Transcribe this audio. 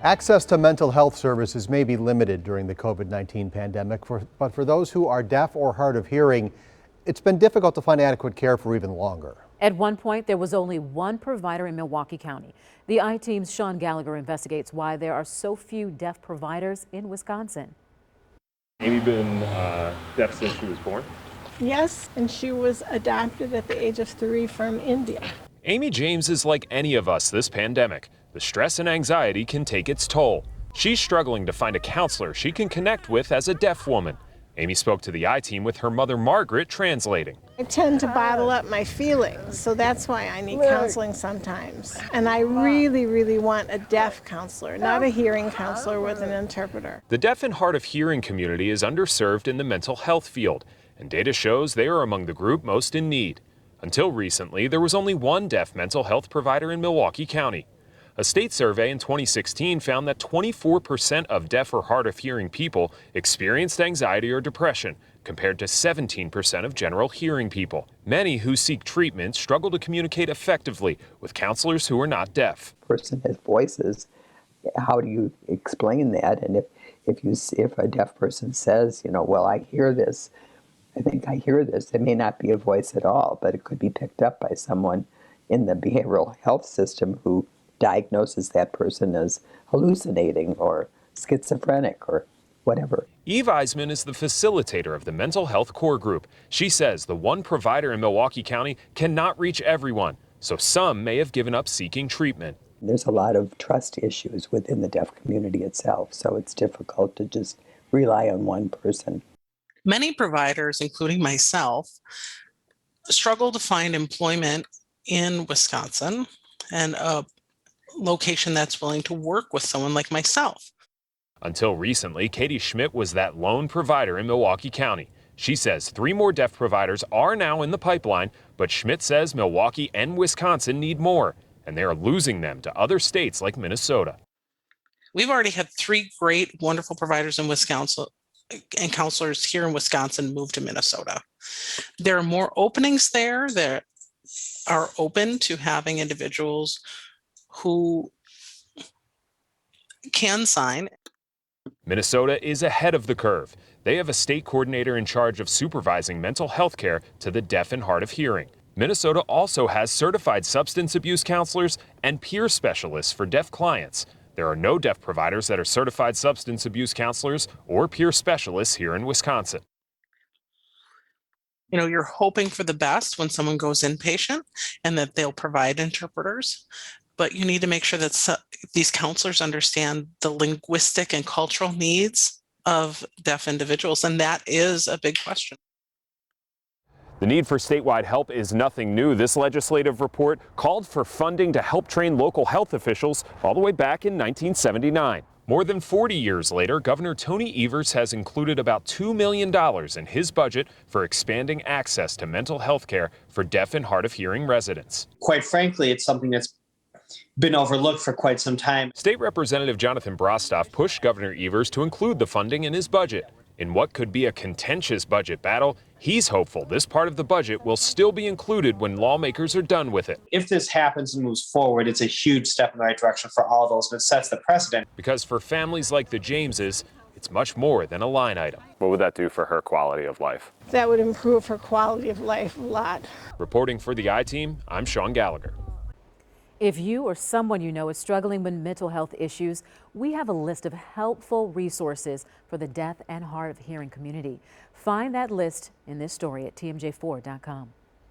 Access to mental health services may be limited during the COVID-19 pandemic, but for those who are deaf or hard of hearing, it's been difficult to find adequate care for even longer. At one point, there was only one provider in Milwaukee County. The I-Team's Sean Gallagher investigates why there are so few deaf providers in Wisconsin. Amy been deaf since she was born? Yes, and she was adopted at the age of 3 from India. Amy James is like any of us this pandemic. The stress and anxiety can take its toll. She's struggling to find a counselor she can connect with as a deaf woman. Amy spoke to the I-Team with her mother Margaret translating. I tend to bottle up my feelings, so that's why I need counseling sometimes. And I really want a deaf counselor, not a hearing counselor with an interpreter. The deaf and hard of hearing community is underserved in the mental health field, and data shows they are among the group most in need. Until recently, there was only one deaf mental health provider in Milwaukee County. A state survey in 2016 found that 24% of deaf or hard of hearing people experienced anxiety or depression, compared to 17% of general hearing people. Many who seek treatment struggle to communicate effectively with counselors who are not deaf. Person has voices. How do you explain that? And if a deaf person says, well, I hear this, I think I hear this, it may not be a voice at all, but it could be picked up by someone in the behavioral health system who diagnoses that person as hallucinating or schizophrenic or whatever. Eve Eisman is the facilitator of the Mental Health Core Group. She says the one provider in Milwaukee County cannot reach everyone, so some may have given up seeking treatment. There's a lot of trust issues within the deaf community itself, so it's difficult to just rely on one person. Many providers, including myself, struggle to find employment in Wisconsin and a location that's willing to work with someone like myself. Until recently, Katie Schmidt was that lone provider in Milwaukee County. She says 3 more deaf providers are now in the pipeline, but Schmidt says Milwaukee and Wisconsin need more, and they are losing them to other states like Minnesota. We've already had 3 great, wonderful providers in Wisconsin and counselors here in Wisconsin move to Minnesota. There are more openings there that are open to having individuals who can sign. Minnesota is ahead of the curve. They have a state coordinator in charge of supervising mental health care to the deaf and hard of hearing. Minnesota also has certified substance abuse counselors and peer specialists for deaf clients. There are no deaf providers that are certified substance abuse counselors or peer specialists here in Wisconsin. You're hoping for the best when someone goes inpatient and that they'll provide interpreters, but you need to make sure that these counselors understand the linguistic and cultural needs of deaf individuals, and that is a big question. The need for statewide help is nothing new. This legislative report called for funding to help train local health officials all the way back in 1979. More than 40 years later, Governor Tony Evers has included about $2 million in his budget for expanding access to mental health care for deaf and hard of hearing residents. Quite frankly, it's something that's been overlooked for quite some time. State Representative Jonathan Brostoff pushed Governor Evers to include the funding in his budget. In what could be a contentious budget battle, he's hopeful this part of the budget will still be included when lawmakers are done with it. If this happens and moves forward, it's a huge step in the right direction for all those, and it sets the precedent. Because for families like the Jameses, it's much more than a line item. What would that do for her quality of life? That would improve her quality of life a lot. Reporting for the I-Team, I'm Sean Gallagher. If you or someone you know is struggling with mental health issues, we have a list of helpful resources for the deaf and hard of hearing community. Find that list in this story at tmj4.com.